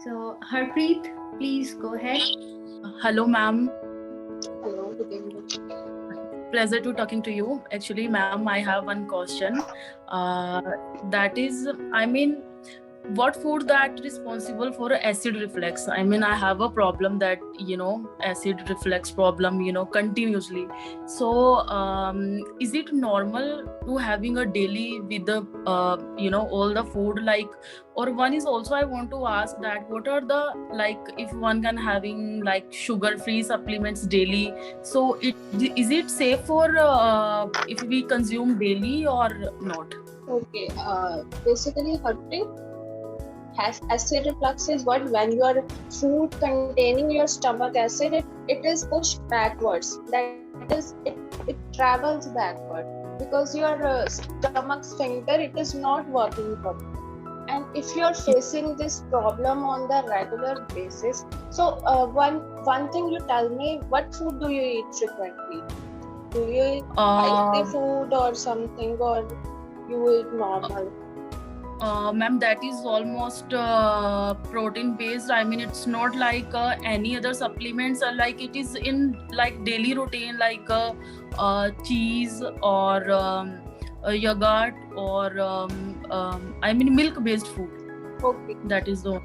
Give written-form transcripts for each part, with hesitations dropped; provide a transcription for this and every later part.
So, Harpreet, please go ahead. Hello, ma'am. Hello, good evening. Pleasure to talking to you. Actually, ma'am, I have one question. Uh, that is, what food that responsible for acid reflux? I have a problem that acid reflux problem continuously. So, is it normal to having a daily with the all the food like? Or one is also I want to ask that what are the like if one can having like sugar free supplements daily, so is it safe for if we consume daily or not? Okay, basically, Harpreet, acid reflux is what when your food containing your stomach acid, it is pushed backwards. That is, it travels backward because your stomach sphincter it is not working properly. And if you are facing this problem on the regular basis, so one thing you tell me, what food do you eat frequently? Do you eat spicy food or something, or you eat normal? Ma'am, that is almost protein based. It's not like any other supplements. Like it is in like daily routine, like cheese or yogurt or milk based food. Okay. That is the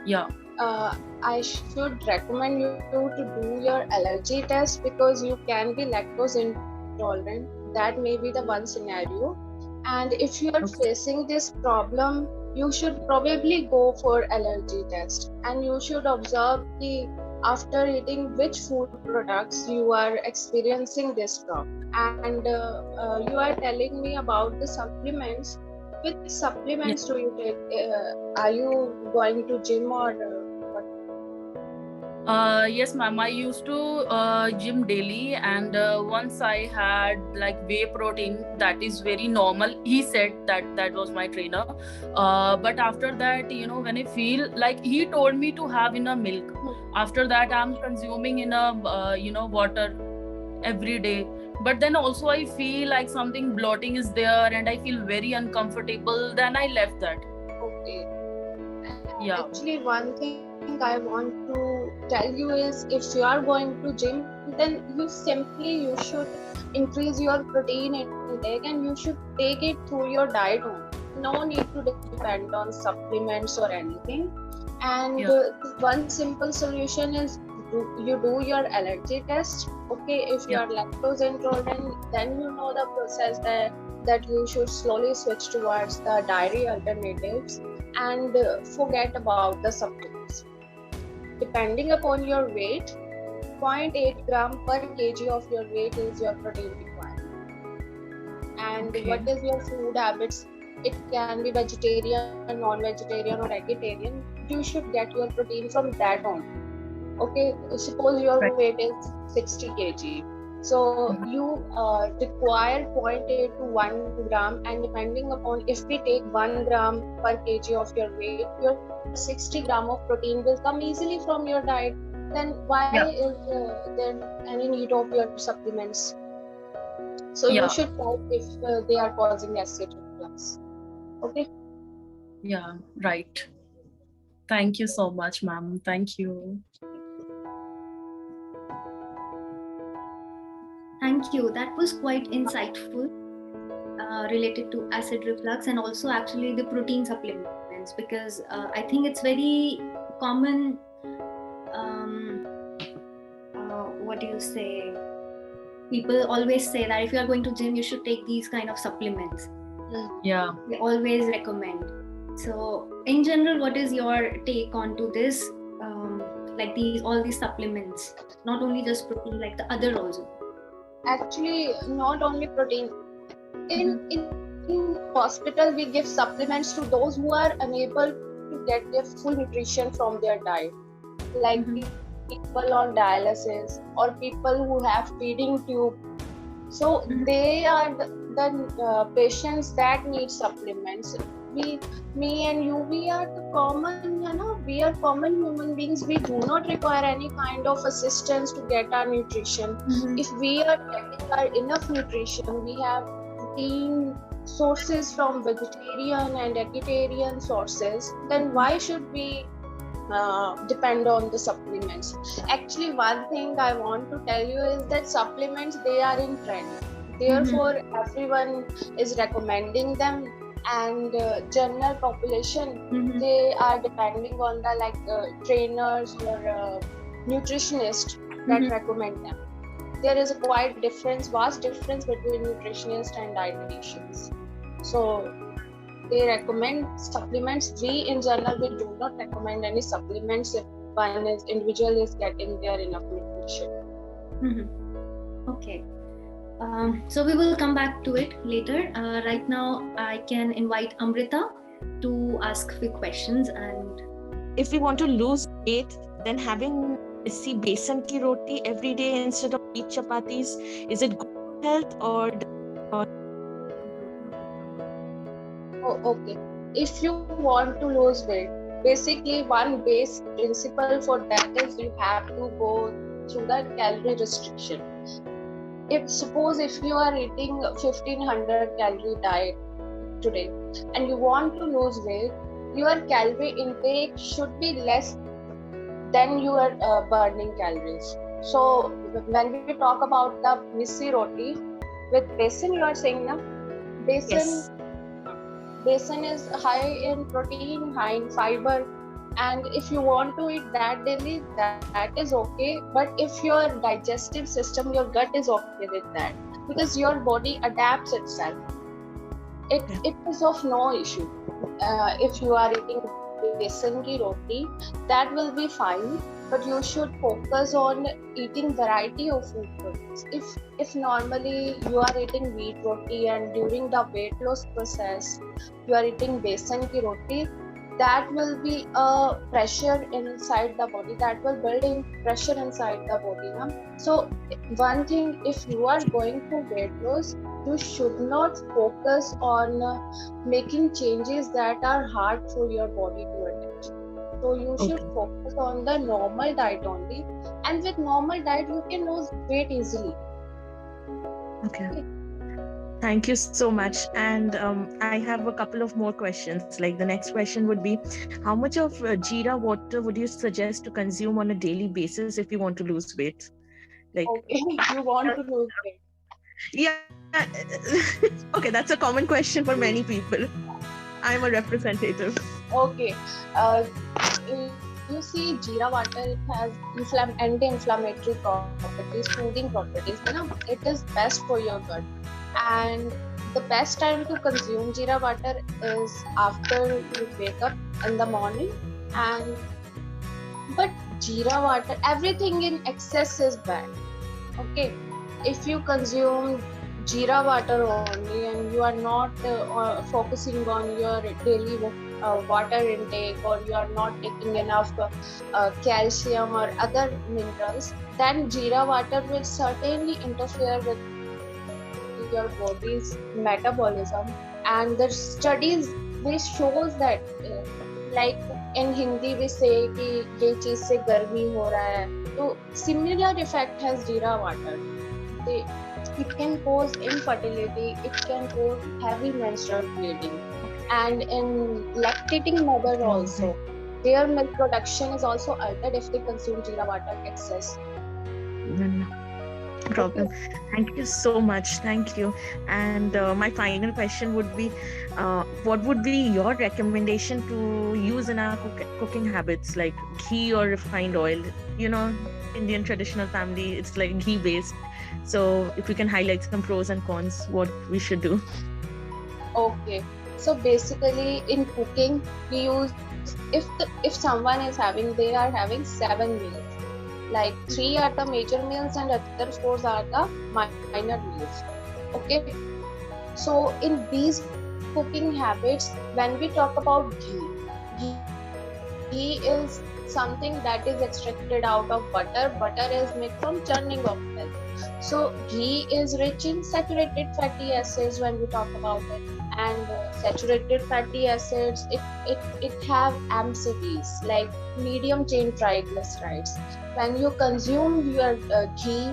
yeah. I should recommend you to do your allergy test because you can be lactose intolerant. That may be the one scenario. And if you are facing this problem, you should probably go for allergy test, and you should observe after eating which food products you are experiencing this problem. And you are telling me about the supplements. Which supplements do you take? Are you going to gym or yes, ma'am. I used to gym daily, and once I had like whey protein. That is very normal. He said that was my trainer. But after that, when I feel like he told me to have in a milk. After that, I'm consuming in a water every day. But then also I feel like something bloating is there, and I feel very uncomfortable. Then I left that. Okay. Yeah. Actually, one thing I want to tell you is if you are going to gym, then you should increase your protein intake, and you should take it through your diet only. No need to depend on supplements or anything. And one simple solution is you do your allergy test. Okay, if you are lactose intolerant, then you know the process that you should slowly switch towards the dairy alternatives and forget about the supplements. Depending upon your weight, 0.8 gram per kg of your weight is your protein requirement. And what is your food habits? It can be vegetarian, non-vegetarian or vegetarian. You should get your protein from that on. Okay, suppose your weight is 60 kg. So you require 0.8 to 1 gram, and depending upon if we take 1 gram per kg of your weight, your 60 gram of protein will come easily from your diet. Then why is there any need of your supplements? So you should try if they are causing acid reflux. Okay? Yeah, right. Thank you so much, ma'am. Thank you. Thank you. That was quite insightful related to acid reflux and also actually the protein supplements, because I think it's very common. What do you say? People always say that if you are going to gym, you should take these kind of supplements. Yeah. They always recommend. So, in general, what is your take onto this? Like all these supplements, not only just protein, like the other also. Actually, not only protein. In hospital, we give supplements to those who are unable to get their full nutrition from their diet, like people on dialysis or people who have feeding tube. So they are the patients that need supplements. Me and you, we are the common, we are common human beings. We do not require any kind of assistance to get our nutrition. If we are getting our enough nutrition, we have protein sources from vegetarian and vegetarian sources, then why should we depend on the supplements. Actually, one thing I want to tell you is that supplements, they are in trend. Therefore, everyone is recommending them, and general population, they are depending on the trainers or nutritionists that recommend them. There is a quite vast difference between nutritionists and dietitians. So they recommend supplements. We in general, we do not recommend any supplements if individual is getting their enough nutrition. Okay. So we will come back to it later. Right now, I can invite Amrita to ask few questions. And if we want to lose weight, then having besan ki roti every day instead of wheat chapatis, is it good for health or? Oh, okay. If you want to lose weight, basically one base principle for that is you have to go through the calorie restriction. Suppose you are eating 1500 calorie diet today and you want to lose weight, your calorie intake should be less than your burning calories. So when we talk about the misi roti with besan, you are saying na besan. Yes. Besan is high in protein, high in fiber, and if you want to eat that daily, that is okay. But if your digestive system, your gut is okay with that, because your body adapts itself, it is of no issue. If you are eating besan ki roti, that will be fine, but you should focus on eating variety of food products. If normally you are eating wheat roti and during the weight loss process you are eating besan ki roti, that will be a pressure inside the body, that will build in pressure inside the body. So one thing, if you are going to weight loss, you should not focus on making changes that are hard for your body to adapt. So you should focus on the normal diet only, and with normal diet you can lose weight easily. Okay. Thank you so much. And I have a couple of more questions. Like the next question would be, how much of jeera water would you suggest to consume on a daily basis if you want to lose weight? Like, okay, you want to lose weight. Yeah. Okay, that's a common question for many people. I'm a representative. Okay. You see, jeera water, it has anti-inflammatory properties, soothing properties. It is best for your gut. And the best time to consume jeera water is after you wake up in the morning. But jeera water, everything in excess is bad. Okay, if you consume jeera water only and you are not focusing on your daily water intake, or you are not taking enough calcium or other minerals, then jeera water will certainly interfere with your body's metabolism. And the studies, they shows that like in Hindi we say कि ये चीज से गर्मी हो रहा है, तो similar effect has jeera water. It can cause infertility, it can cause heavy menstrual bleeding, and in lactating mother also, their milk production is also altered if they consume jeera water excess. Problem. Thank you so much. Thank you. And my final question would be, what would be your recommendation to use in our cooking habits, like ghee or refined oil? Indian traditional family, it's like ghee based. So if we can highlight some pros and cons, what we should do. Okay. So basically in cooking, we use, if someone is they are having 7 meals. Like 3 are the major meals and other 4 are the minor meals. Okay. So in these cooking habits, when we talk about ghee is something that is extracted out of butter. Butter is made from churning of milk. So ghee is rich in saturated fatty acids when we talk about it. And saturated fatty acids, it have MCTs, like medium chain triglycerides. When you consume your ghee,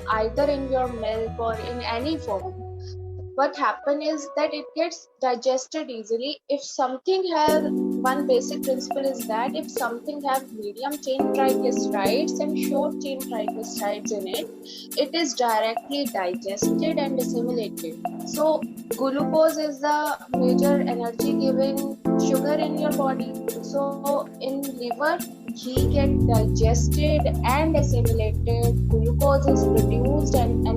either in your milk or in any form, what happen is that it gets digested easily. If something has, one basic principle is that if something have medium chain triglycerides and short chain triglycerides in it, it is directly digested and assimilated. So glucose is the major energy giving sugar in your body. So in liver, ghee get digested and assimilated, glucose is produced, and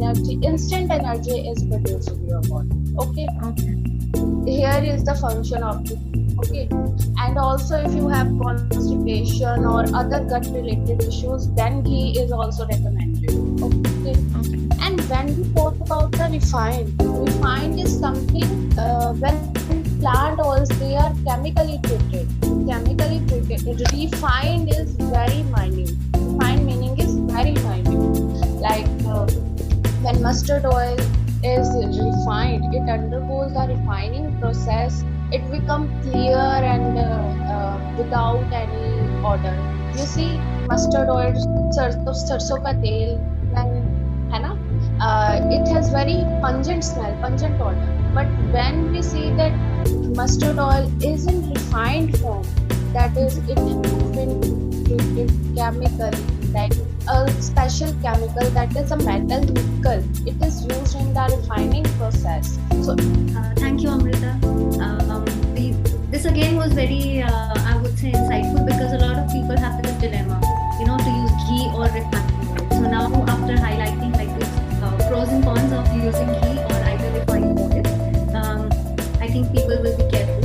instant energy is produced in your body. Okay, Okay. here is the function of it. Okay, and also if you have constipation or other gut related issues, then ghee is also recommended. Okay, Okay. and when we talk about the refined is something when plant oils, they are chemically treated. Refined is very minute. Refined meaning is very minute. Like when mustard oil is refined, it undergoes the refining process. It becomes clear and without any odor. You see, mustard oil, sarson ka tel, है ना? It has very pungent smell, pungent odor. But when we see that mustard oil is in refined form, that is, it has been treated chemically, like a special chemical that is a metal nickel. It is used in the refining process. So Thank you, Amrita. This again was very, I would say, insightful, because a lot of people have this dilemma, to use ghee or refined oil. So now, after highlighting like this pros and cons of using ghee or either refined oil, I think people will be careful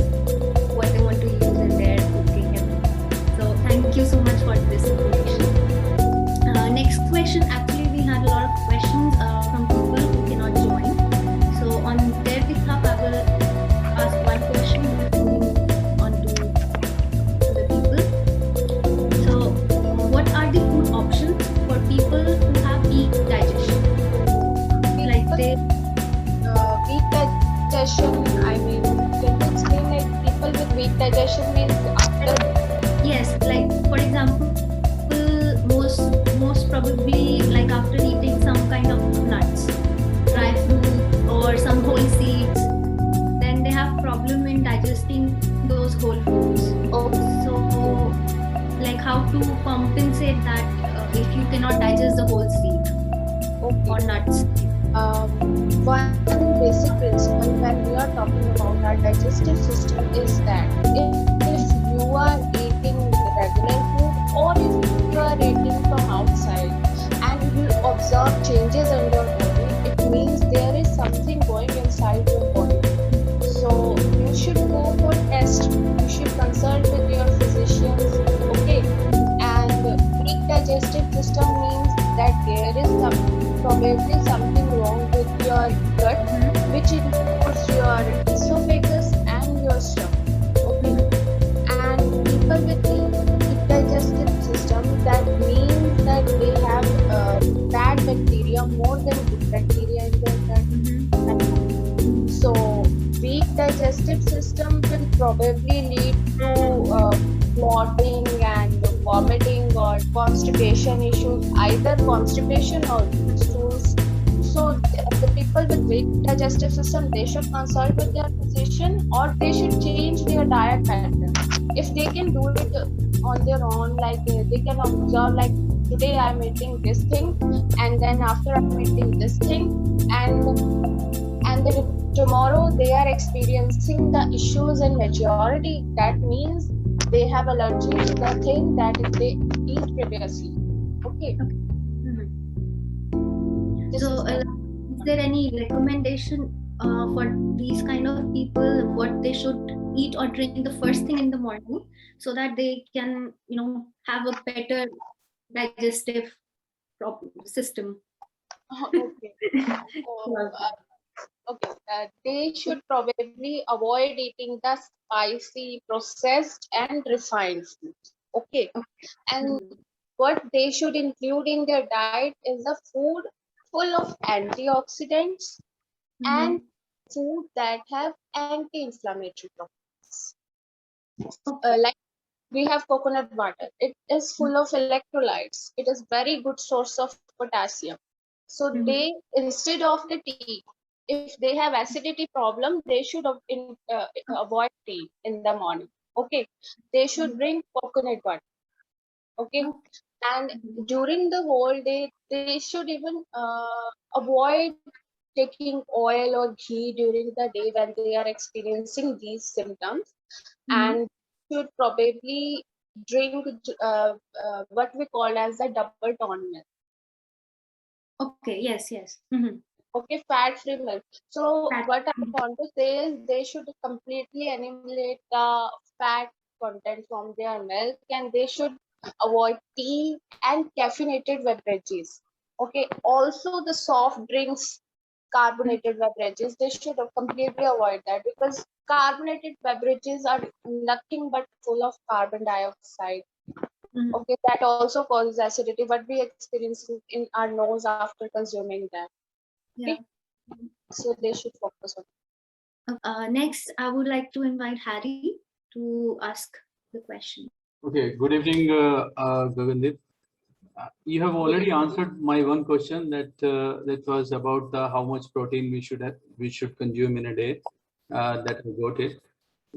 what they want to use in their cooking. So thank you so much for this information. Next question, actually we had a lot of questions from people who cannot join. So on their behalf, I will ask one question before we move on to the people. So what are the food options for people who have weak digestion? Like they weak digestion, I mean, can you explain, like people with weak digestion means after? Yes, like for example, most probably like after eating some kind of nuts, dry fruit, or some whole seeds, then they have problem in digesting those whole foods. So, like how to compensate that if you cannot digest the whole seed or nuts? One basic principle when we are talking about our digestive system is that if you are eating regular food or if you are eating from outside and you observe changes in your body, it means there is something going inside your body. So you should go for test. You should consult with your physicians. Okay, and weak digestive system means that there is probably something wrong with your gut, which includes your esophagus and your stomach. Okay, and people with weak digestive system, that means that they have bad bacteria more than good bacteria in their gut. So weak digestive system will probably lead to bloating and vomiting or constipation issues, either constipation or stools. So the people with weak digestive system, they should consult with their physician, or they should change their diet pattern. If they can do it on their own, like they can observe, like today I'm eating this thing, and then after I'm eating this thing, and then tomorrow they are experiencing the issues in majority, that means they have allergy to the thing that they eat previously. Okay. So is there any recommendation for these kind of people, what they should eat or drink the first thing in the morning, so that they can have a better digestive system? Okay. They should probably avoid eating the spicy, processed, and refined foods. Okay. And what they should include in their diet is the food full of antioxidants and food that have anti-inflammatory properties. Like we have coconut water. It is full of electrolytes. It is very good source of potassium. So they, instead of the tea, if they have acidity problem, they should avoid tea in the morning. Okay, they should drink coconut water. Okay, and during the whole day, they should even avoid taking oil or ghee during the day when they are experiencing these symptoms, and should probably drink what we call as the double tone milk. Okay, yes. Okay, fat-free milk. So what I want to say is they should completely eliminate the fat content from their milk, and they should avoid tea and caffeinated beverages. Okay, also the soft drinks, carbonated beverages, they should completely avoid that, because carbonated beverages are nothing but full of carbon dioxide. Okay, that also causes acidity, what we experience in our nose after consuming that. Yeah. So they should focus on. Next, I would like to invite Harry to ask the question. Okay, good evening, Gagandip. You have already answered my one question that was about how much protein we should consume in a day. That I got it.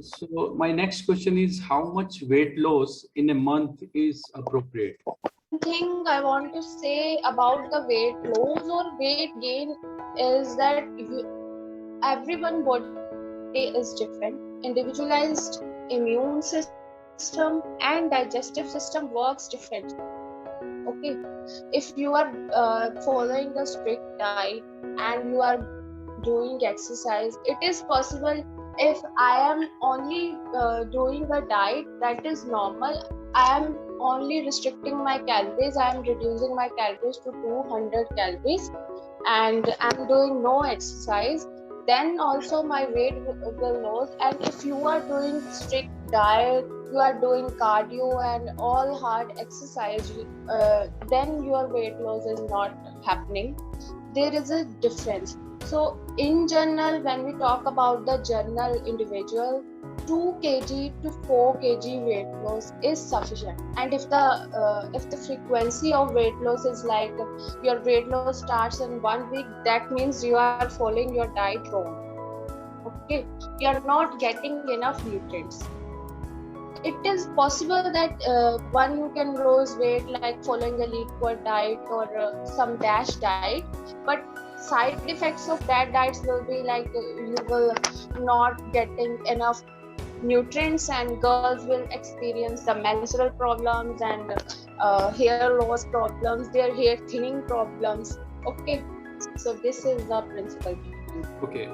So my next question is, how much weight loss in a month is appropriate? One thing I want to say about the weight loss or weight gain is that everyone body is different. Individualized immune system and digestive system works differently. Okay, if you are following a strict diet and you are doing exercise, it is possible. If I am only doing a diet that is normal, I am only restricting my calories, I am reducing my calories to 200 calories, and I'm doing no exercise, then also my weight will lose. And if you are doing strict diet, you are doing cardio and all hard exercise, then your weight loss is not happening. There is a difference. So in general, when we talk about the general individual, 2 kg to 4 kg weight loss is sufficient. And if the frequency of weight loss is like your weight loss starts in 1 week, that means you are following your diet wrong. Okay, you are not getting enough nutrients. It is possible that you can lose weight like following a LeadCode diet or some DASH diet, but side effects of that diets will be like you will not getting enough nutrients, and girls will experience the menstrual problems and hair loss problems, their hair thinning problems. Okay, so this is the principle. Okay.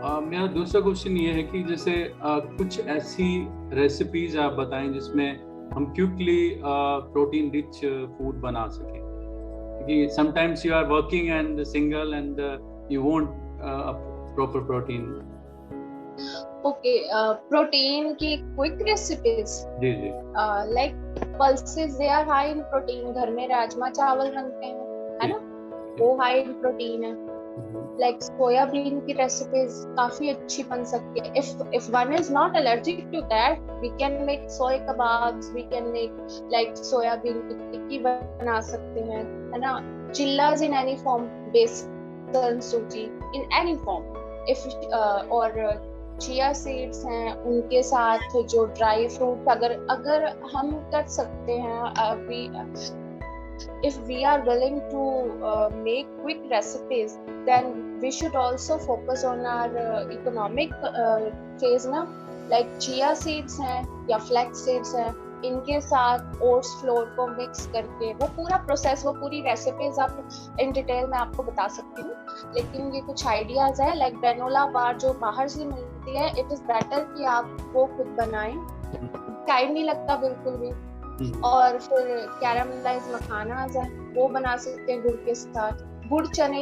मेरा दूसरा question ये है कि जैसे कुछ ऐसी recipes आप बताएं जिसमें हम क्विकली प्रोटीन रिच फूड बना सकें, क्योंकि sometimes you are working and single and you want proper protein. Okay, protein की क्विक रेसिपीज. जी like pulses, they are high in protein. घर में राजमा चावल बनते हैं, है ना, वो हाई इन प्रोटीन है. Like सोयाबीन की रेसिपीज काफी अच्छी बन सकती है. If one is not allergic to that, we can make soy kebabs, we can make like soybean की टिक्की बना सकते हैं, है ना. Chillas in any form, बेसन सूजी in any form. If और चिया सीड्स हैं, उनके साथ जो ड्राई फ्रूट अगर हम कर सकते हैं, if we are willing to make quick recipes, then we should also focus on our economic phase ना. Like chia seeds हैं या flax seeds हैं, इनके साथ oats flour को mix करके वो पूरा प्रोसेस, वो पूरी रेसिपीज आप इन डिटेल में आपको बता सकती हूँ, लेकिन ये कुछ आइडियाज है. लाइक ग्रेनोला बार जो बाहर से मिलती है, इट इज बेटर कि आप वो खुद बनाएं, टाइम नहीं लगता बिल्कुल भी. और फिर कैरामलाइज मखानाज है, वो बना सकते हैं गुड़ के साथ. गुड़ चने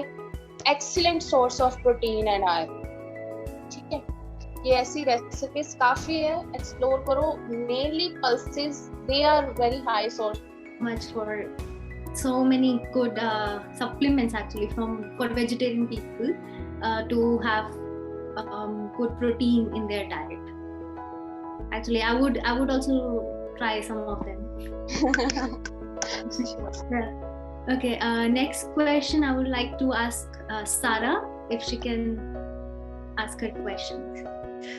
excellent source of protein and iron. ठीक है, ये ऐसी रेसिपीज काफी है, एक्सप्लोर करो. Mainly pulses, they are very high source. Much for so many good supplements actually for vegetarian people to have good protein in their diet. Actually, I would also try some of them. Yeah. Okay, next question I would like to ask Sarah if she can ask her questions.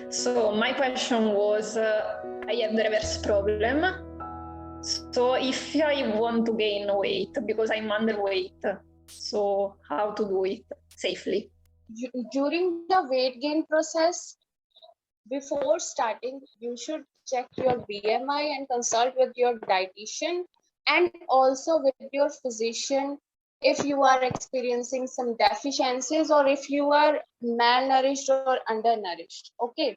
So my question was, I have the reverse problem. So if I want to gain weight because I'm underweight, so how to do it safely? During the weight gain process, before starting, you should check your BMI and consult with your dietitian and also with your physician if you are experiencing some deficiencies or if you are malnourished or undernourished. Okay.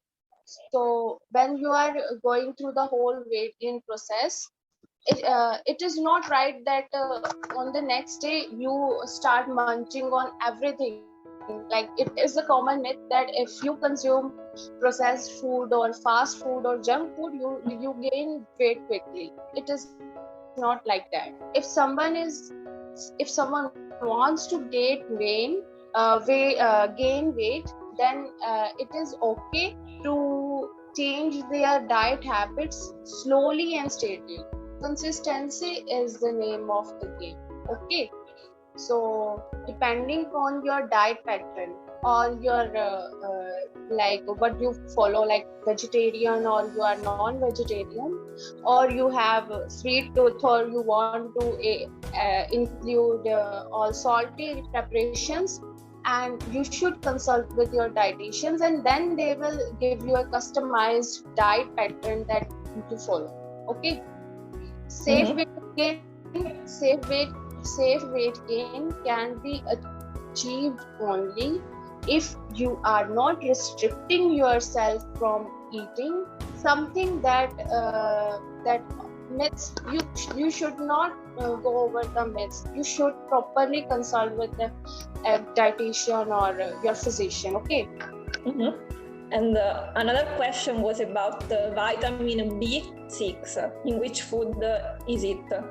So when you are going through the whole weight gain process, it is not right that on the next day you start munching on everything. Like, it is a common myth that if you consume processed food or fast food or junk food, you gain weight quickly. It is not like that. If someone wants to gain weight, then it is okay to change their diet habits slowly and steadily. Consistency is the name of the game. Okay. So depending on your diet pattern or your like what you follow, like vegetarian or you are non-vegetarian, or you have sweet tooth, or you want to include all salty preparations, and you should consult with your dietitians, and then they will give you a customized diet pattern that you follow. Okay. Safe weight gain can be achieved only if you are not restricting yourself from eating something that myths. You should not go over the myths. You should properly consult with the dietitian or your physician. Okay. Mm-hmm. And another question was about vitamin B6. In which food is it?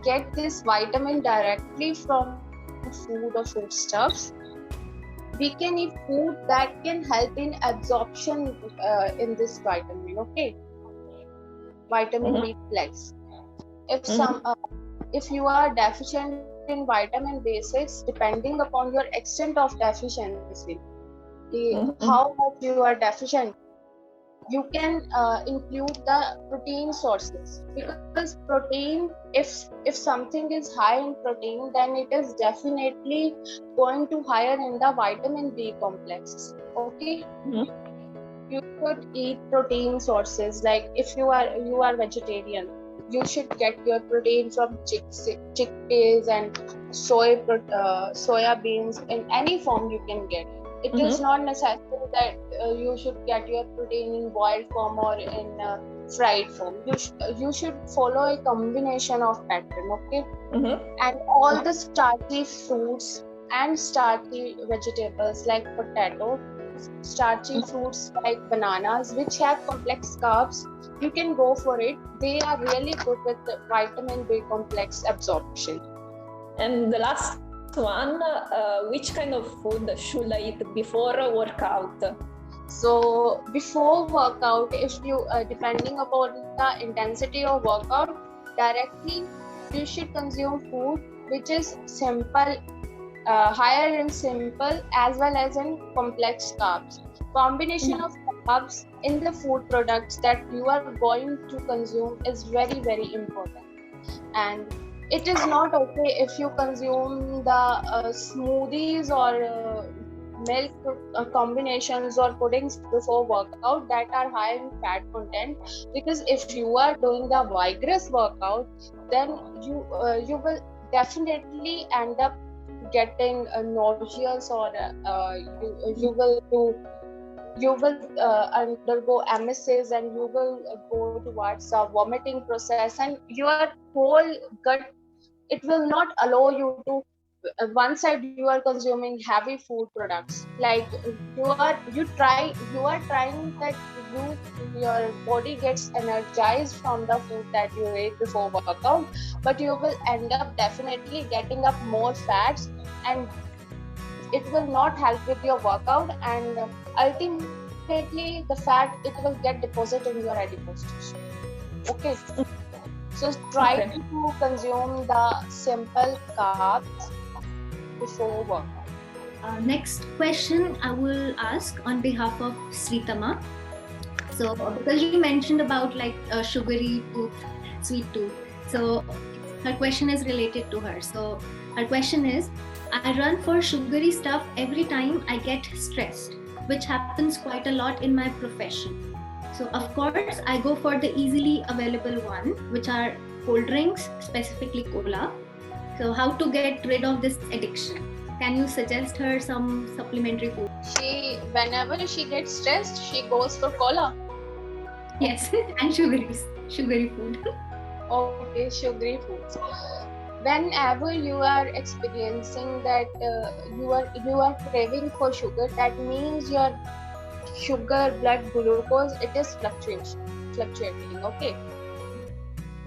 Get this vitamin directly from food or foodstuffs. We can eat food that can help in absorption in this vitamin. Okay, vitamin B6. If you are deficient in vitamin B6, depending upon your extent of deficiency, how much you are deficient, you can include the protein sources, because protein, if something is high in protein, then it is definitely going to higher in the vitamin B complex. Okay. You could eat protein sources, like if you are vegetarian, you should get your protein from chickpeas and soya beans. In any form you can get. It is not necessary that you should get your protein in boiled form or in fried form. You should follow a combination of pattern. Okay. And all the starchy fruits and starchy vegetables like potato, starchy fruits like bananas, which have complex carbs, you can go for it. They are really good with the vitamin B complex absorption. And the last one, which kind of food should I eat before a workout? So before workout, if you depending upon the intensity of workout, directly you should consume food which is simple, higher in simple as well as in complex carbs. Combination of carbs in the food products that you are going to consume is very, very important. And it is not okay if you consume the smoothies or milk combinations or puddings before workout that are high in fat content, because if you are doing the vigorous workout, then you will definitely end up getting nauseous, or you will undergo emesis, and you will go towards a vomiting process, and your whole gut, it will not allow you to one side you are consuming heavy food products, like you are trying that your body gets energized from the food that you ate before workout, but you will end up definitely getting up more fats, and it will not help with your workout, and ultimately the fat, it will get deposited in your adipose tissue. Okay. So try to consume the simple carbs before workout. Next question I will ask on behalf of Sritama. So because you mentioned about like sugary tooth, sweet tooth. So her question is related to her. So her question is, I run for sugary stuff every time I get stressed, which happens quite a lot in my profession. So of course I go for the easily available one, which are cold drinks, specifically cola. So how to get rid of this addiction? Can you suggest her some supplementary food? Whenever she gets stressed, she goes for cola. Yes, and sugary food. Okay, sugary foods. Whenever you are experiencing that you are craving for sugar, that means your sugar blood glucose, it is fluctuating. Okay.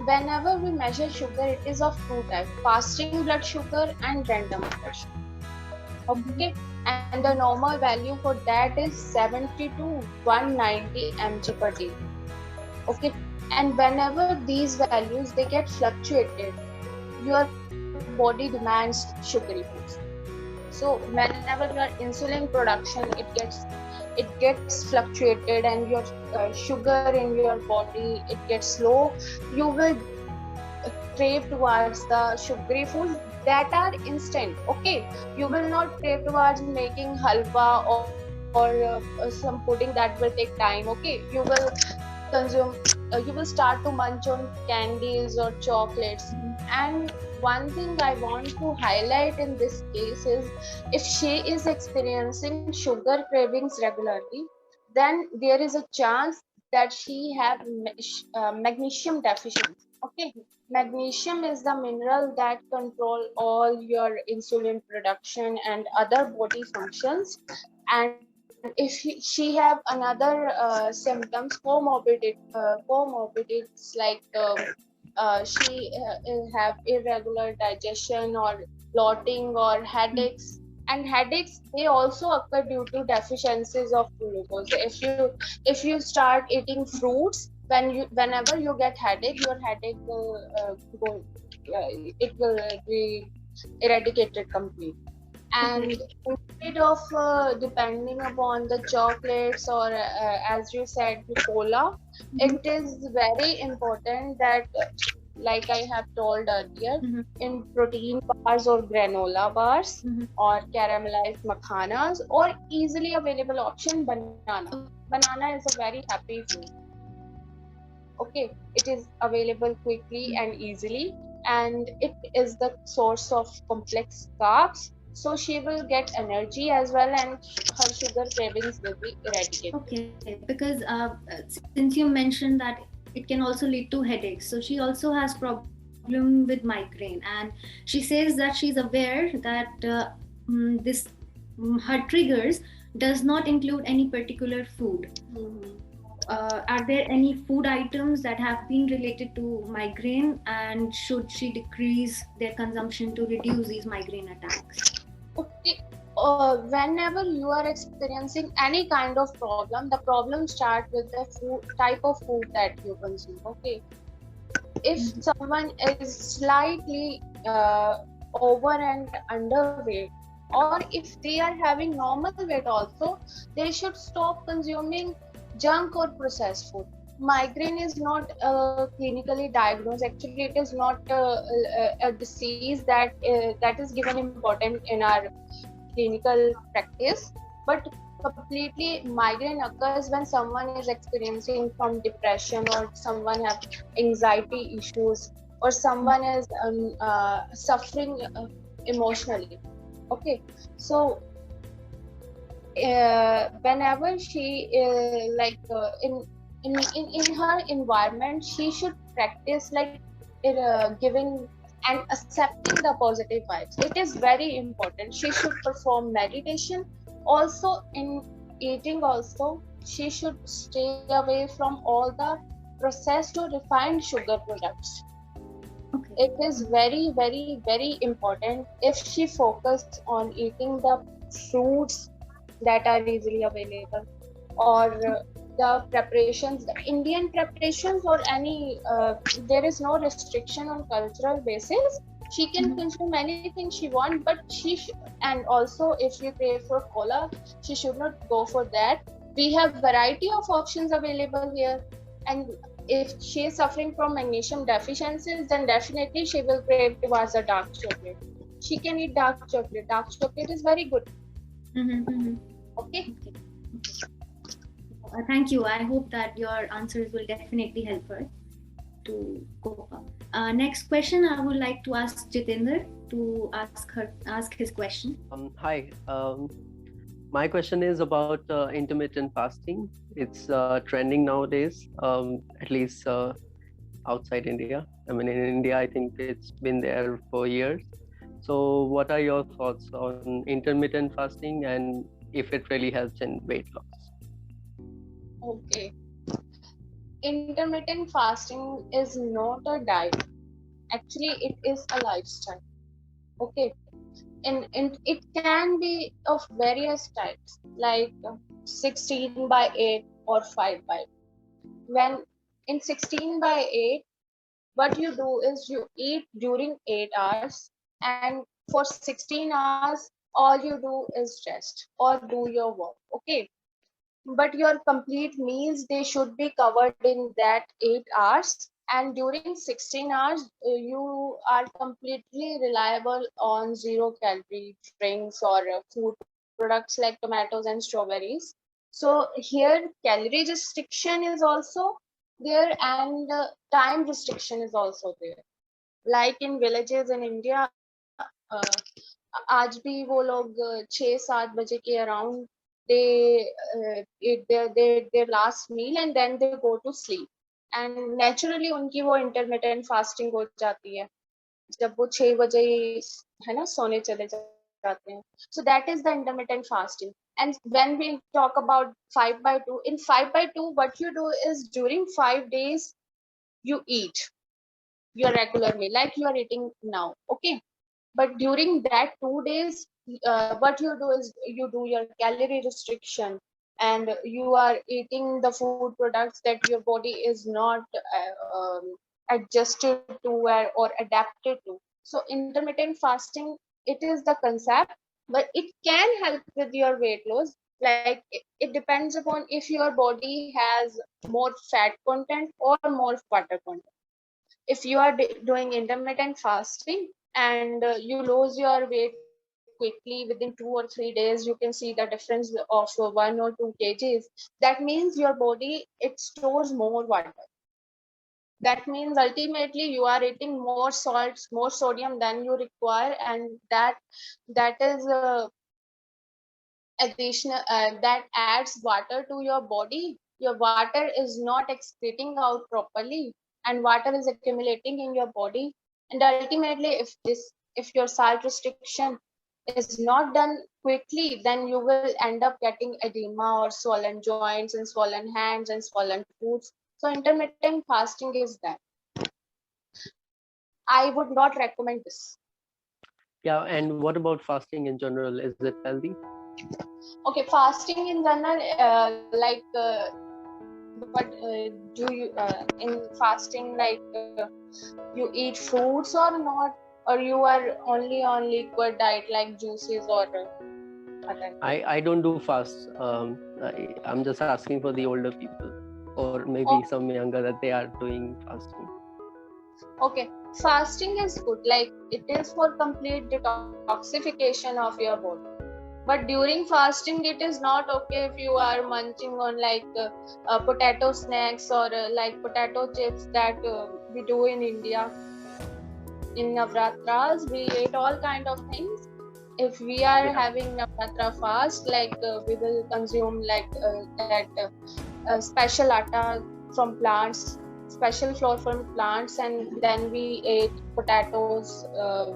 Whenever we measure sugar, it is of two types: fasting blood sugar and random blood sugar. Okay, and the normal value for that is 70 to 190 mg per day. Okay, and whenever these values they get fluctuated, your body demands sugary foods. So whenever your insulin production it gets fluctuated and your sugar in your body it gets low, you will crave towards the sugary foods that are instant. Okay, you will not crave towards making halwa or some pudding that will take time. Okay, you will consume you will start to munch on candies or chocolates. And one thing I want to highlight in this case is, if she is experiencing sugar cravings regularly, then there is a chance that she have magnesium deficiency. Okay, magnesium is the mineral that control all your insulin production and other body functions. And if she have another symptoms, comorbidities like she have irregular digestion or bloating or headaches. And headaches, they also occur due to deficiencies of glucose. If you start eating fruits, whenever you get headache, your headache will it will be eradicated completely. And instead of depending upon the chocolates or as you said, the cola, it is very important that like I have told earlier, in protein bars or granola bars or caramelized makhanas, or easily available option, banana is a very happy food. Okay, it is available quickly and easily, and it is the source of complex carbs. So she will get energy as well, and her sugar cravings will be eradicated. Okay, because since you mentioned that it can also lead to headaches, so she also has problem with migraine, and she says that she's aware that this her triggers does not include any particular food. Are there any food items that have been related to migraine, and should she decrease their consumption to reduce these migraine attacks? Okay, whenever you are experiencing any kind of problem, the problem starts with the type of food that you consume. Okay, if someone is slightly over and underweight, or if they are having normal weight also, they should stop consuming junk or processed food. Migraine is not clinically diagnosed. Actually, it is not a disease that is given important in our clinical practice. But completely, migraine occurs when someone is experiencing from depression, or someone have anxiety issues, or someone is suffering emotionally. Okay, so whenever she in her environment, she should practice like giving and accepting the positive vibes. It is very important. She should perform meditation. Also, in eating also, she should stay away from all the processed or refined sugar products. Okay. It is very, very, very important if she focused on eating the fruits that are easily available, or the preparations, the Indian preparations or any, there is no restriction on cultural basis. She can consume anything she wants, but and also if she crave for cola, she should not go for that. We have variety of options available here, and if she is suffering from magnesium deficiencies, then definitely she will crave towards a dark chocolate. She can eat dark chocolate. Dark chocolate is very good. Okay. Thank you. I hope that your answers will definitely help her to cope up. Next question, I would like to ask Jitendra to ask his question. Hi. My question is about intermittent fasting. It's trending nowadays, at least outside India. I mean, in India, I think it's been there for years. So what are your thoughts on intermittent fasting and if it really helps in weight loss? Okay. Intermittent fasting is not a diet. Actually, it is a lifestyle. Okay. And it can be of various types, like 16/8 or 5/8. When in 16/8, what you do is you eat during 8 hours, and for 16 hours, all you do is rest or do your work. Okay. But your complete meals, they should be covered in that 8 hours, and during 16 hours you are completely reliable on 0-calorie drinks or food products like tomatoes and strawberries. So here calorie restriction is also there, and time restriction is also there. Like in villages in India, आज भी वो लोग 6-7 बजे के around they eat their last meal and then they go to sleep, and naturally उनकी वो intermittent fasting हो जाती है जब वो 6 बजे है ना सोने चले जाते हैं. So that is the intermittent fasting. And when we talk about 5/2, in 5/2 what you do is during 5 days you eat your regular meal like you are eating now. Okay. But during that 2 days, what you do is you do your calorie restriction, and you are eating the food products that your body is not adjusted to or adapted to. So intermittent fasting, it is the concept, but it can help with your weight loss. Like it depends upon if your body has more fat content or more water content. If you are doing intermittent fasting, and you lose your weight quickly within 2 or 3 days, you can see the difference of 1 or 2 kgs. That means your body, it stores more water. That means ultimately you are eating more salts, more sodium than you require, and that is additional that adds water to your body. Your water is not excreting out properly, and water is accumulating in your body. And ultimately, if your salt restriction is not done quickly, then you will end up getting edema or swollen joints and swollen hands and swollen foods. So intermittent fasting is that. I would not recommend this. Yeah, and what about fasting in general? Is it healthy? Okay, fasting in general, but do you in fasting you eat fruits or not, or you are only on liquid diet like juices or other? I don't do fast. I'm just asking for the older people, or maybe some younger, that they are doing fasting. Okay, fasting is good. Like it is for complete detoxification of your body. But during fasting, it is not okay if you are munching on potato snacks or like potato chips that we do in India. In Navratras, we eat all kind of things. If we are having Navratra fast, we will consume special atta from plants, special flour from plants, and then we eat potatoes,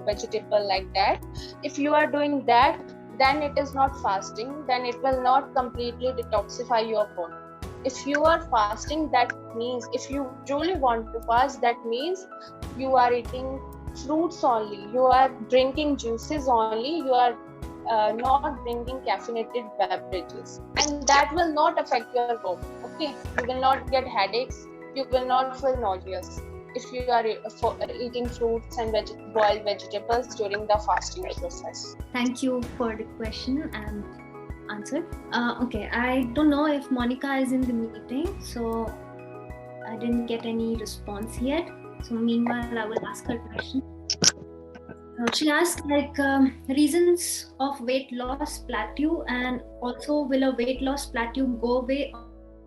vegetable like that. If you are doing that, then it is not fasting, then it will not completely detoxify your body. If you are fasting, that means if you truly want to fast, that means you are eating fruits only, you are drinking juices only, you are not drinking caffeinated beverages, and that will not affect your body. Okay, you will not get headaches, you will not feel nauseous if you are eating fruits and boiled vegetables during the fasting process. Thank you for the question and answer. Okay, I don't know if Monica is in the meeting, so I didn't get any response yet. So meanwhile, I will ask her question. She asked reasons of weight loss plateau, and also will a weight loss plateau go away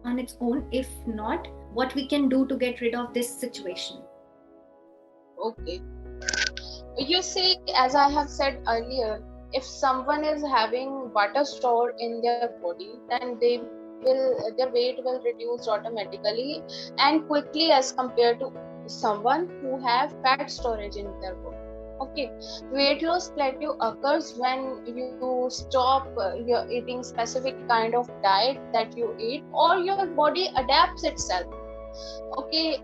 on its own? If not, what we can do to get rid of this situation? Okay. You see, as I have said earlier, if someone is having water stored in their body, then their weight will reduce automatically and quickly as compared to someone who have fat storage in their body. Okay, weight loss plateau occurs when you stop your eating specific kind of diet that you eat, or your body adapts itself. Okay,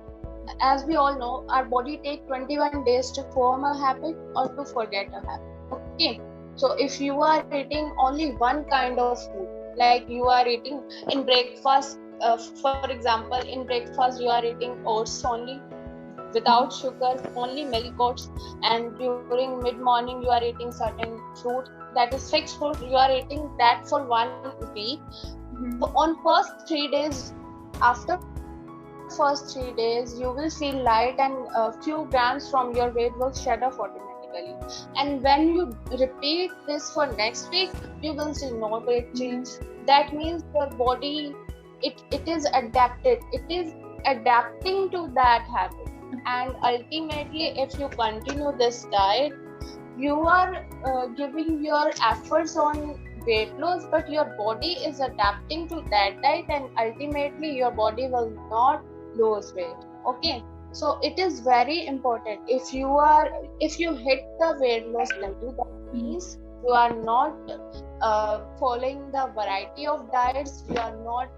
as we all know, our body takes 21 days to form a habit or to forget a habit. Okay, so if you are eating only one kind of food, like you are eating in breakfast, for example, in breakfast you are eating oats only without sugar, only milk oats, and during mid morning you are eating certain fruit that is fixed food, you are eating that for 1 week. On first 3 days, after first 3 days, you will feel light and a few grams from your weight will shed off automatically. And when you repeat this for next week, you will see no weight change. That means your body, it is adapted. It is adapting to that habit. And ultimately, if you continue this diet, you are giving your efforts on weight loss, but your body is adapting to that diet, and ultimately your body will not lose weight. Okay, so it is very important. If you hit the weight loss plateau, that means you are not following the variety of diets, you are not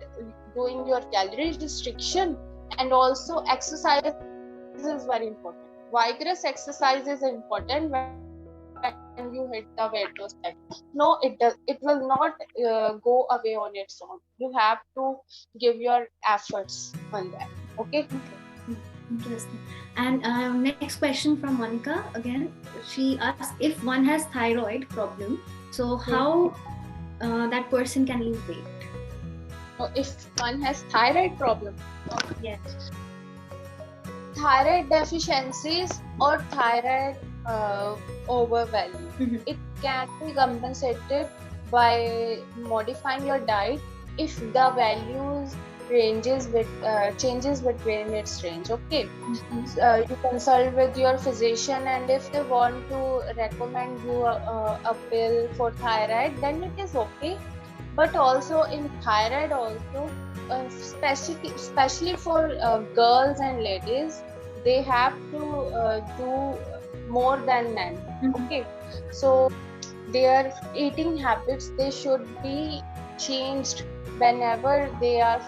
doing your calorie restriction, and also exercise is very important. Vigorous exercise is important when you hit the weight loss plateau. No, it will not go away on its own. You have to give your efforts on that. Okay. Interesting. And next question from Monica again. She asked if one has thyroid problem, so how that person can lose weight. So if one has thyroid problem, Yes. thyroid deficiencies or thyroid overvalue, it can be compensated by modifying your diet if the values changes between its range. Okay, you consult with your physician, and if they want to recommend you a pill for thyroid, then it is okay. But also in thyroid also, especially for girls and ladies, they have to do more than men. Okay, so their eating habits, they should be changed whenever they are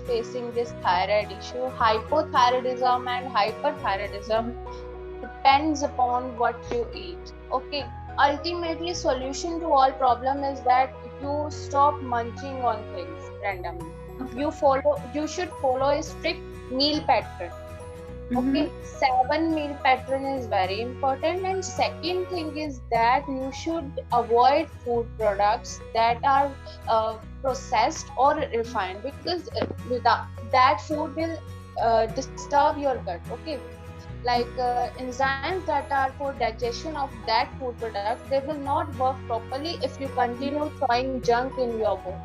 facing this thyroid issue. Hypothyroidism and hyperthyroidism depends upon what you eat. Okay, ultimately solution to all problem is that you stop munching on things randomly. You should follow a strict meal pattern. Okay, 7 meal pattern is very important. And second thing is that you should avoid food products that are processed or refined, because without that food will disturb your gut. Okay, like enzymes that are for digestion of that food product, they will not work properly if you continue throwing junk in your body.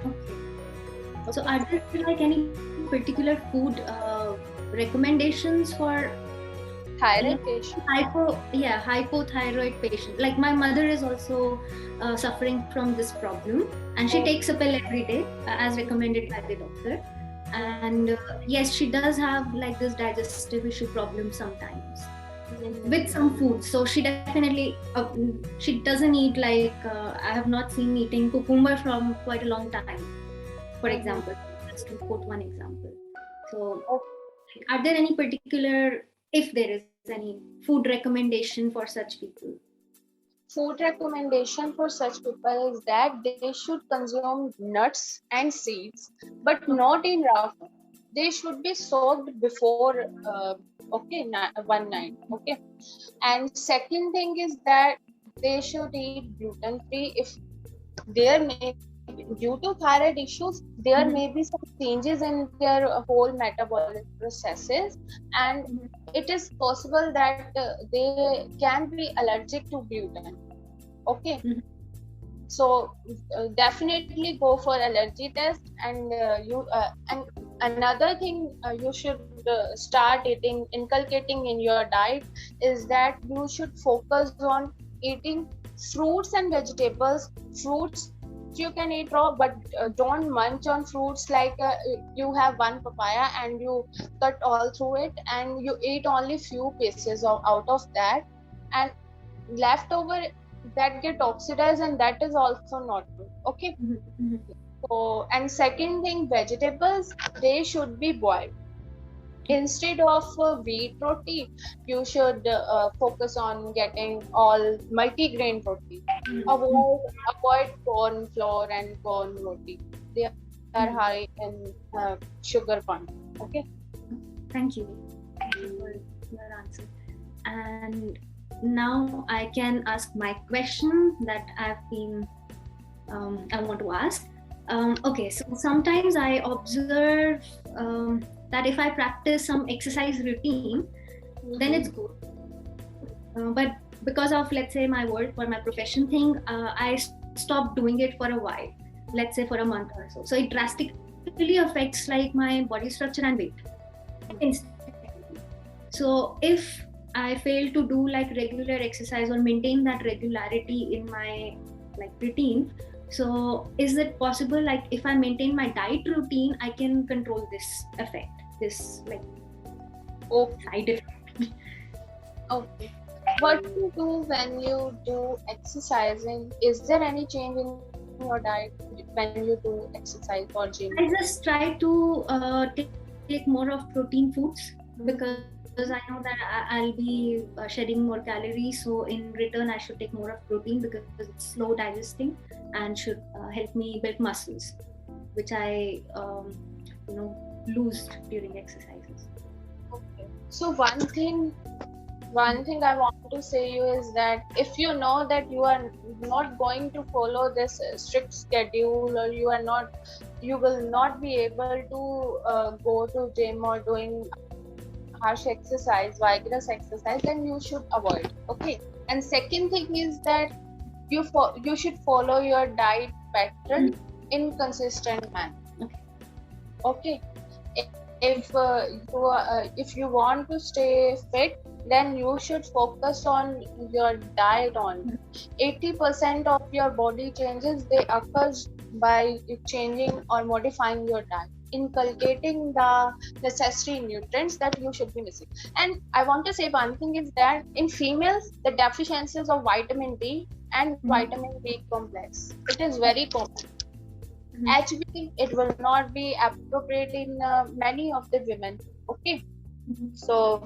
Okay. So are there like any particular food recommendations for thyroid patient? Hypothyroid patient. Like my mother is also suffering from this problem, and she takes a pill every day as recommended by the doctor. And yes, she does have like this digestive issue problem sometimes with some food. So she definitely she doesn't eat like I have not seen eating cucumber from quite a long time, for example, just to quote one example. So are there any particular, if there is any food recommendation for such people? food recommendation for such people is that they should consume nuts and seeds, but not in raw form. They should be soaked before one night. Okay, and second thing is that they should eat gluten free. If there may, due to thyroid issues, there may be some changes in their whole metabolic processes, and it is possible that they can be allergic to gluten. Okay, so definitely go for allergy test, and and another thing you should start inculcating in your diet is that you should focus on eating fruits and vegetables. Fruits you can eat raw, but don't munch on fruits like you have one papaya and you cut all through it and you eat only few pieces out of that, and leftover that get oxidized, and that is also not good. Okay, so and second thing, vegetables, they should be boiled instead of wheat roti. You should focus on getting all multi-grain roti. Avoid corn flour and corn roti. They are high in sugar content. Okay, Thank you for your answer. And now I can ask my question that I want to ask. Okay, so sometimes I observe that if I practice some exercise routine, then it's good. But because of, let's say, my work or my profession thing, I stopped doing it for a while, let's say for a month or so. So it drastically affects like my body structure and weight instantly. So if I fail to do like regular exercise or maintain that regularity in my like routine, so is it possible, like if I maintain my diet routine, I can control this effect, this like side effect? okay. What do you do when you do exercising? Is there any change in your diet when you do exercise or gym? I just try to take more of protein foods because I know that I'll be shedding more calories. So in return, I should take more of protein because it's slow digesting and should help me build muscles, which I lose during exercises. Okay. So one thing I want to say you is that if you know that you are not going to follow this strict schedule, or you will not be able to go to gym or doing harsh exercise, vigorous exercise, then you should avoid. Okay. And second thing is that you should follow your diet pattern in consistent manner. Okay. If you want to stay fit, then you should focus on your diet only. 80% of your body changes, they occur by changing or modifying your diet, inculcating the necessary nutrients that you should be missing. And I want to say one thing is that in females, the deficiencies of vitamin D and vitamin B complex, it is very common. Actually, it will not be appropriate in many of the women. Okay, so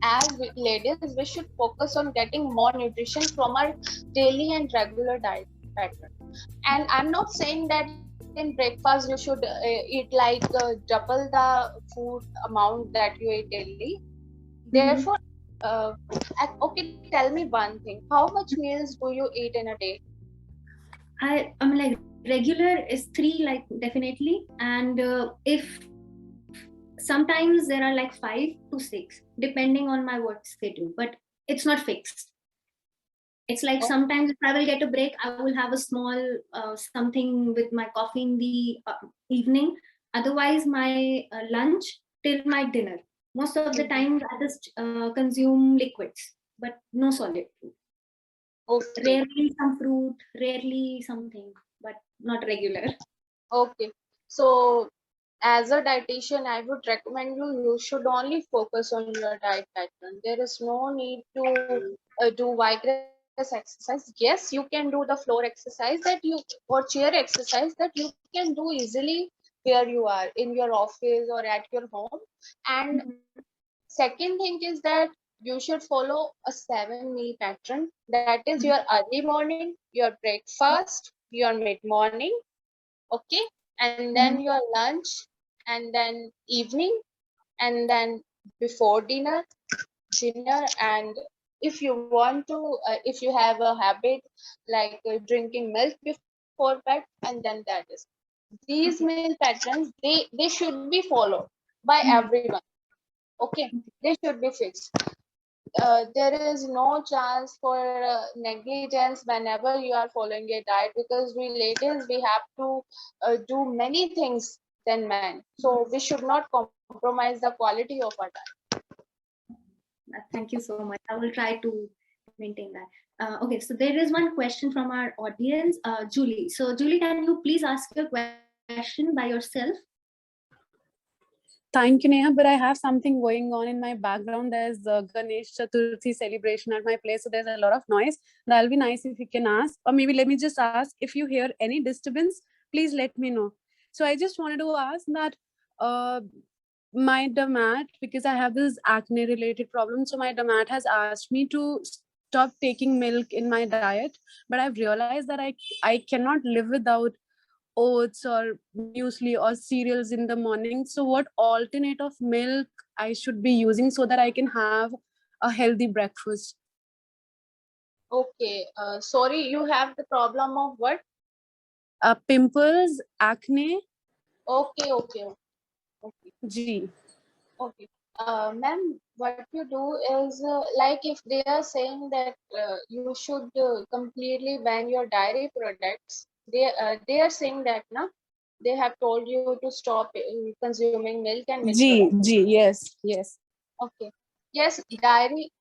as ladies, we should focus on getting more nutrition from our daily and regular diet pattern. And I'm not saying that in breakfast you should eat like double the food amount that you eat daily. Therefore, okay, tell me one thing: how much meals do you eat in a day? I mean, like regular is 3, like definitely, and if sometimes there are like 5 to 6 depending on my work schedule, but it's not fixed. It's like sometimes if I will get a break, I will have a small something with my coffee in the evening. Otherwise, my lunch till my dinner. Most of the time, I just consume liquids, but no solid food. Okay. Rarely some fruit, rarely something, but not regular. Okay. So as a dietitian, I would recommend you should only focus on your diet pattern. There is no need to do vigorous exercise. Yes, you can do the floor exercise or chair exercise that you can do easily where you are, in your office or at your home. And second thing is that you should follow a 7 meal pattern. That is your early morning, your breakfast, your mid-morning, okay, and then your lunch, and then evening, and then before dinner, and if you want to, if you have a habit like drinking milk before bed, and then that is. These meal patterns, they should be followed by everyone. Okay, they should be fixed. There is no chance for negligence whenever you are following a diet, because we ladies, we have to do many things than men, so we should not compromise the quality of our diet. Thank you so much. I will try to maintain that. Okay, so there is one question from our audience, Julie. So Julie, can you please ask your question by yourself? Thank you, Neha, but I have something going on in my background. There's the Ganesh Chaturthi celebration at my place, so there's a lot of noise. That'll be nice if you can ask, or maybe let me just ask, if you hear any disturbance, please let me know. So I just wanted to ask that my dermat, because I have this acne related problem, so my dermat has asked me to stop taking milk in my diet, but I've realized that I cannot live without oats or muesli or cereals in the morning. So what alternate of milk I should be using so that I can have a healthy breakfast? Okay, sorry, you have the problem of what? Pimples, acne. Okay. Ji. Okay. Ma'am, what you do is like if they are saying that you should completely ban your dairy products, they are saying that na, they have told you to stop consuming milk and milk products. Yes. Okay. Yes, dairy.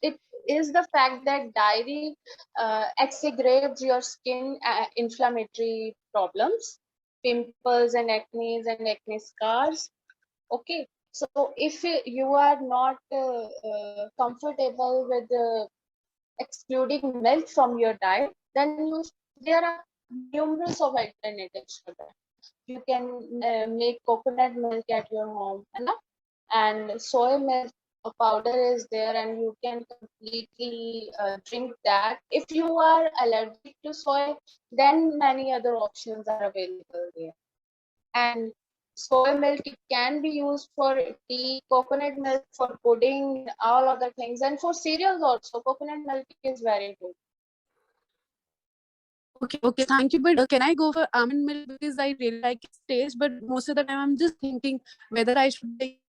It is the fact that dairy aggravates your skin inflammatory problems, pimples and acne scars. Okay, so if you are not comfortable with excluding milk from your diet, then there are numerous of alternatives for that. You can make coconut milk at your home, and soy milk powder is there, and you can completely drink that. If you are allergic to soy, then many other options are available there. And soy milk, it can be used for tea, coconut milk for pudding, all other things, and for cereals also. Coconut milk is very good. Okay, thank you. But can I go for almond milk, because I really like its taste, but most of the time I'm just thinking whether I should be.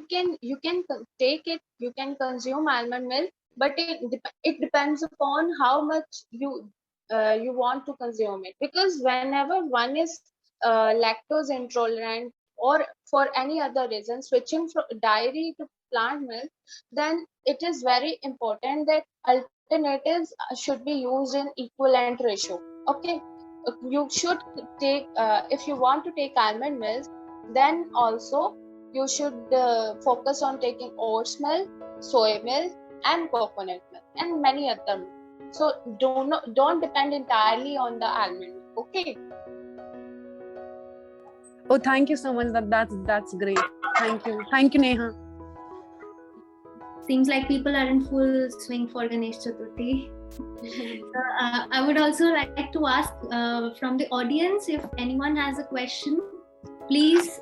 You can take it, you can consume almond milk, but it depends upon how much you want to consume it, because whenever one is lactose intolerant or for any other reason switching from dairy to plant milk, then it is very important that alternatives should be used in equivalent ratio. Okay, you should take if you want to take almond milk, then also you should focus on taking oats milk, soy milk, and coconut milk, and many other milk. So don't depend entirely on the almond milk. Okay. Oh, thank you so much. That's great. Thank you, Neha. Seems like people are in full swing for Ganesh Chaturthi. I would also like to ask from the audience, if anyone has a question, please.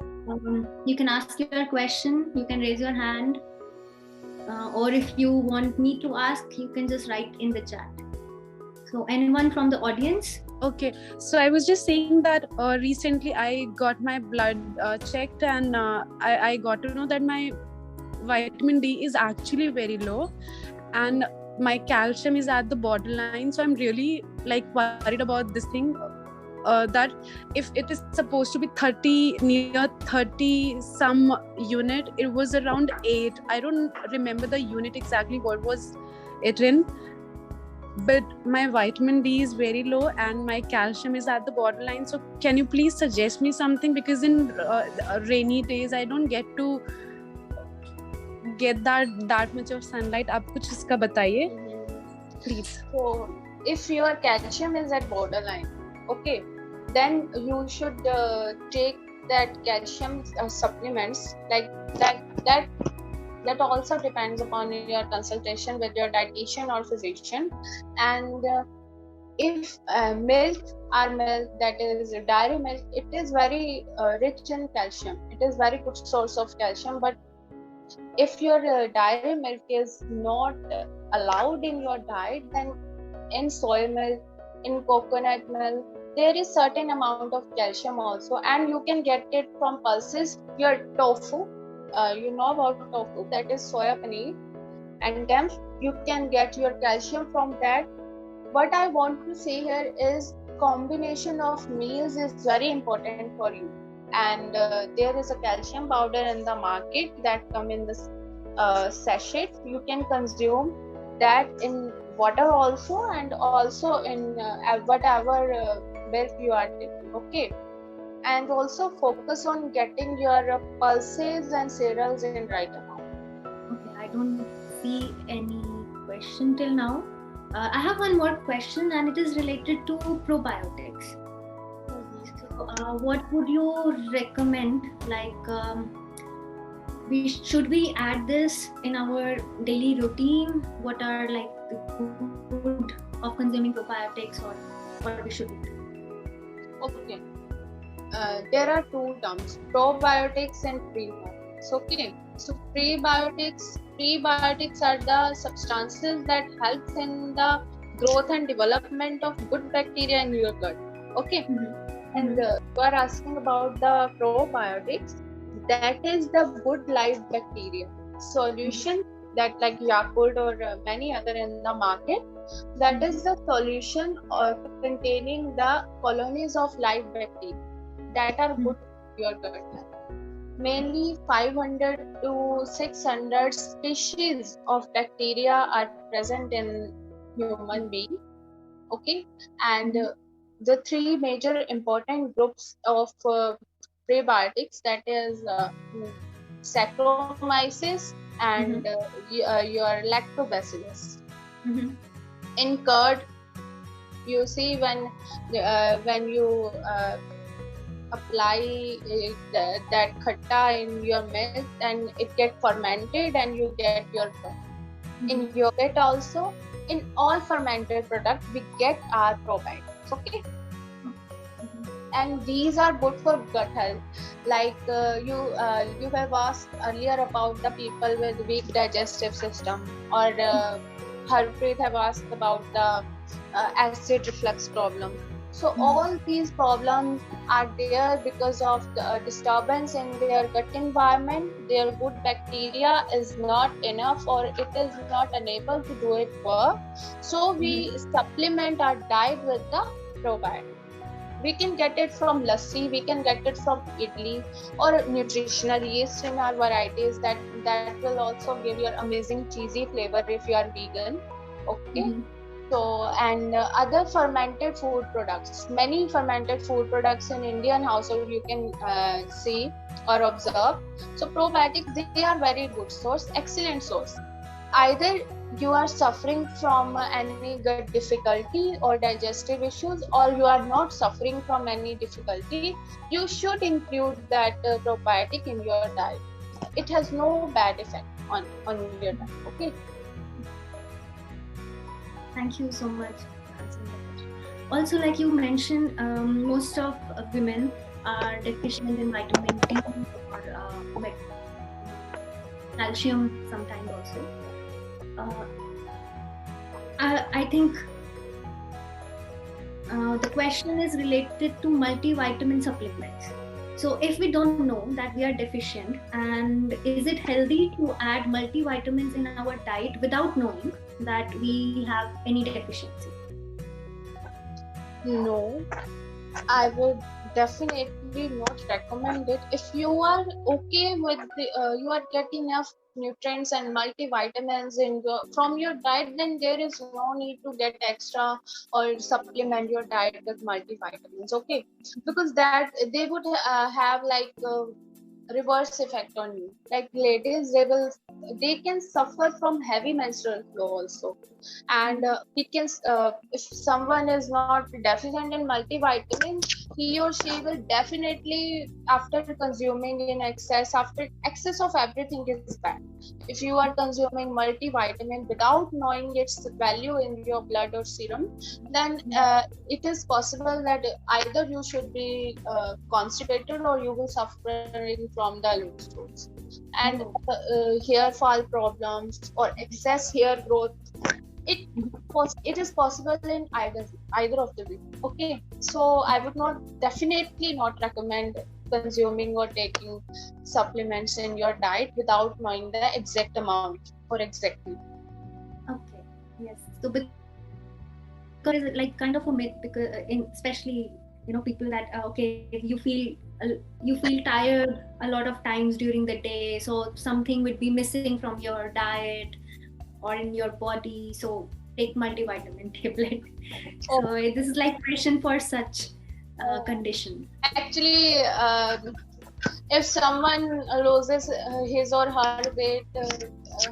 You can ask your question, you can raise your hand, or if you want me to ask, you can just write in the chat. So anyone from the audience? Okay, so I was just saying that recently I got my blood checked, and I got to know that my vitamin D is actually very low, and my calcium is at the borderline. So I'm really worried about this thing. That if it is supposed to be 30 some unit, it was around 8. I don't remember the unit exactly what was it in, but my vitamin D is very low and my calcium is at the borderline. So can you please suggest me something, because in rainy days I don't get to get that much of sunlight. आप कुछ इसका बताइए, please. So if your calcium is at borderline, okay, then you should take that calcium supplements, like that also depends upon your consultation with your dietitian or physician. And if milk, that is dairy milk, it is very rich in calcium. It is very good source of calcium. But if your dairy milk is not allowed in your diet, then in soy milk, in coconut milk, there is certain amount of calcium also, and you can get it from pulses. Your tofu, you know about tofu, that is soya paneer, and then you can get your calcium from that. What I want to say here is combination of meals is very important for you. And there is a calcium powder in the market that come in this sachet. You can consume that in water also, and also in whatever milk you are taking. Okay. And also focus on getting your pulses and cereals in right amount. Okay, I don't see any question till now. I have one more question, and it is related to probiotics. So, what would you recommend? Like, should we add this in our daily routine? What are like the good of consuming probiotics, or what we should do? Okay. There are two terms: probiotics and prebiotics. Okay. So prebiotics are the substances that helps in the growth and development of good bacteria in your gut. Okay. And you are asking about the probiotics. That is the good life bacteria solution, that like Yakult or many other in the market. That is the solution containing the colonies of live bacteria that are good for your gut health. Mainly 500 to 600 species of bacteria are present in human being. Okay. And the three major important groups of prebiotics, that is Saccharomyces and your Lactobacillus. In curd, you see when you apply that khatta in your milk, and it get fermented and you get your curd. In yogurt also, in all fermented products we get our probiotics. Okay. And these are good for gut health. Like you have asked earlier about the people with weak digestive system, or Harpreet have asked about the acid reflux problem. So all these problems are there because of the disturbance in their gut environment. Their good bacteria is not enough, or it is not unable to do its work. So we supplement our diet with the probiotics. We can get it from lassi, we can get it from idli, or nutritional yeast in our varieties. That will also give you amazing cheesy flavor if you are vegan. Okay. So, and other fermented food products, many fermented food products in Indian household you can see or observe. So probiotics, they are very good source, excellent source. Either you are suffering from any gut difficulty or digestive issues, or you are not suffering from any difficulty, you should include that probiotic in your diet. It has no bad effect on your diet. Okay. Thank you so much for answering that question. Also, like you mentioned, most of women are deficient in vitamin D or calcium sometimes also. I think the question is related to multivitamin supplements. So if we don't know that we are deficient, and is it healthy to add multivitamins in our diet without knowing that we have any deficiency? No, I would definitely not recommend it. If you are okay with you are getting enough nutrients and multivitamins from your diet, then there is no need to get extra or supplement your diet with multivitamins. Okay, because that they would have like reverse effect on you. Like ladies, they can suffer from heavy menstrual flow also, and we can if someone is not deficient in multivitamin, he or she will definitely, after consuming in excess, after excess of everything is bad. If you are consuming multivitamin without knowing its value in your blood or serum, then it is possible that either you should be constipated or you will suffering from the loose stools and hair fall problems or excess hair growth. It is possible in either of the way. Okay, so I would not definitely not recommend consuming or taking supplements in your diet without knowing the exact amount or exactly. Okay. Yes. So because it's like kind of a myth, because especially people that okay, you feel tired a lot of times during the day, so something would be missing from your diet or in your body, so take multivitamin tablet. So this is like question for such condition. Actually, if someone loses his or her weight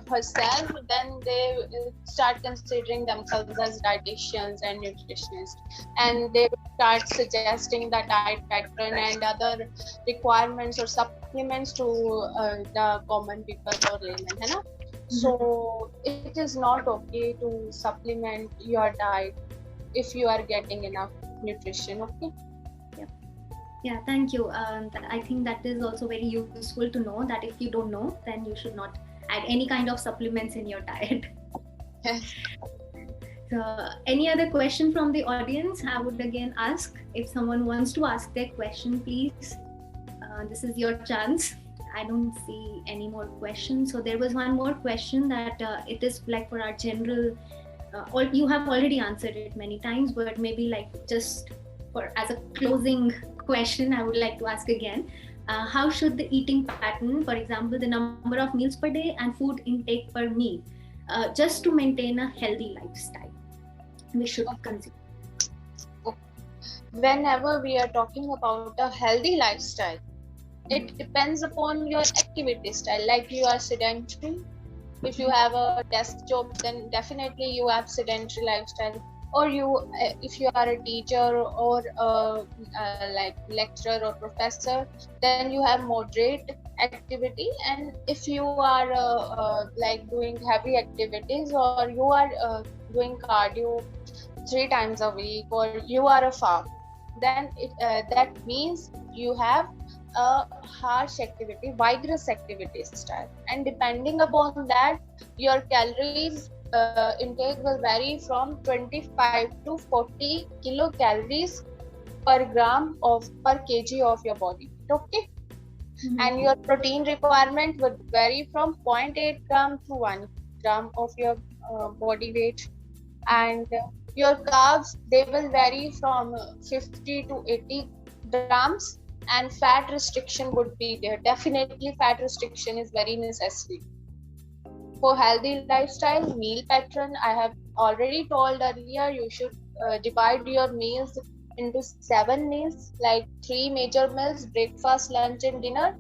herself, then they start considering themselves as dietitians and nutritionists, and they start suggesting the diet pattern and other requirements or supplements to the common people or laymen, है ना? So it is not okay to supplement your diet if you are getting enough nutrition. Okay. Yeah, thank you. I think that is also very useful to know that if you don't know, then you should not add any kind of supplements in your diet. Yes. So, any other question from the audience? I would again ask, if someone wants to ask their question, please. This is your chance. I don't see any more questions. So there was one more question that it is like for our general. You have already answered it many times, but maybe like just for as a closing question, I would like to ask again. How should the eating pattern, for example, the number of meals per day and food intake per meal, just to maintain a healthy lifestyle, we should consider? Whenever we are talking about a healthy lifestyle, it depends upon your activity style. Like you are sedentary, if you have a desk job, then definitely you have sedentary lifestyle. Or if you are a teacher or like lecturer or professor, then you have moderate activity. And if you are like doing heavy activities, or you are doing cardio 3 times a week, or you are a farm, then that means you have a harsh activity, vigorous activity style. And depending upon that, your calories intake will vary from 25 to 40 kilocalories per kg of your body. Okay. And your protein requirement would vary from 0.8 gram to 1 gram of your body weight. And your carbs, they will vary from 50 to 80 grams. And fat restriction would be there. Definitely fat restriction is very necessary. For healthy lifestyle, meal pattern, I have already told earlier, you should divide your meals into 7 meals, like 3 major meals, breakfast, lunch and dinner,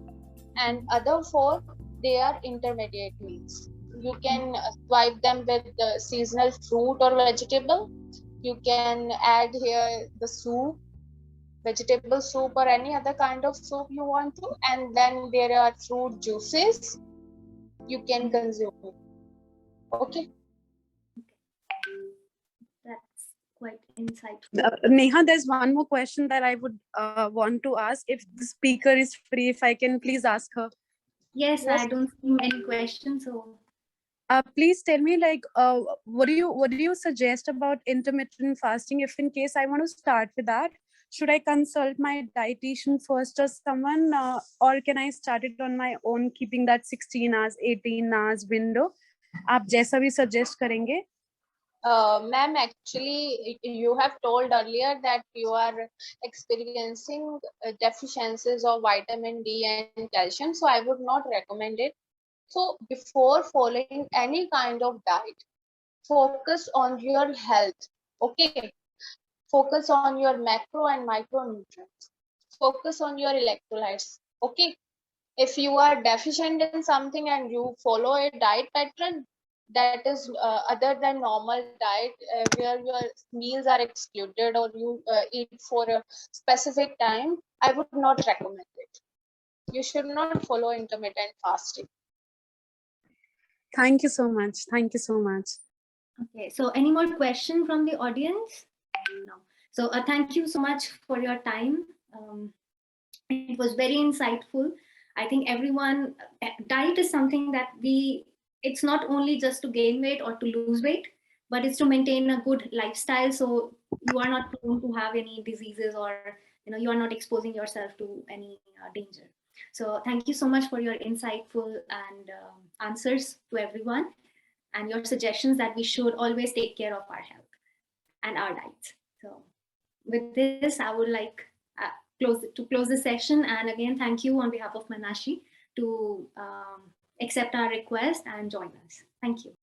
and other 4, they are intermediate meals. You can swipe them with the seasonal fruit or vegetable. You can add here the soup, vegetable soup or any other kind of soup you want to, and then there are fruit juices you can consume it. Okay. That's quite insightful. Neha, there's one more question that I would want to ask. If the speaker is free, if I can please ask her. Yes, I don't see any questions. So please tell me, like, what do you suggest about intermittent fasting? If in case I want to start with that, should I consult my dietitian first or someone, or can I start it on my own, keeping that 16 hours, 18 hours window? आप जैसा भी suggest करेंगे. Ma'am, actually, you have told earlier that you are experiencing deficiencies of vitamin D and calcium, so I would not recommend it. So before following any kind of diet, focus on your health. Okay, focus on your macro and micronutrients. Focus on your electrolytes. Okay, If you are deficient in something and you follow a diet pattern that is other than normal diet, where your meals are excluded or you eat for a specific time, I would not recommend it. You should not follow intermittent fasting. Thank you so much. Thank you so much. Okay, so any more question from the audience? No. So thank you so much for your time. It was very insightful. I think everyone, diet is something that it's not only just to gain weight or to lose weight, but it's to maintain a good lifestyle. So you are not prone to have any diseases, or you are not exposing yourself to any danger. So thank you so much for your insightful and answers to everyone, and your suggestions that we should always take care of our health and our diets. So with this, I would like close the session. And again, thank you on behalf of Meenakshi to accept our request and join us. Thank you.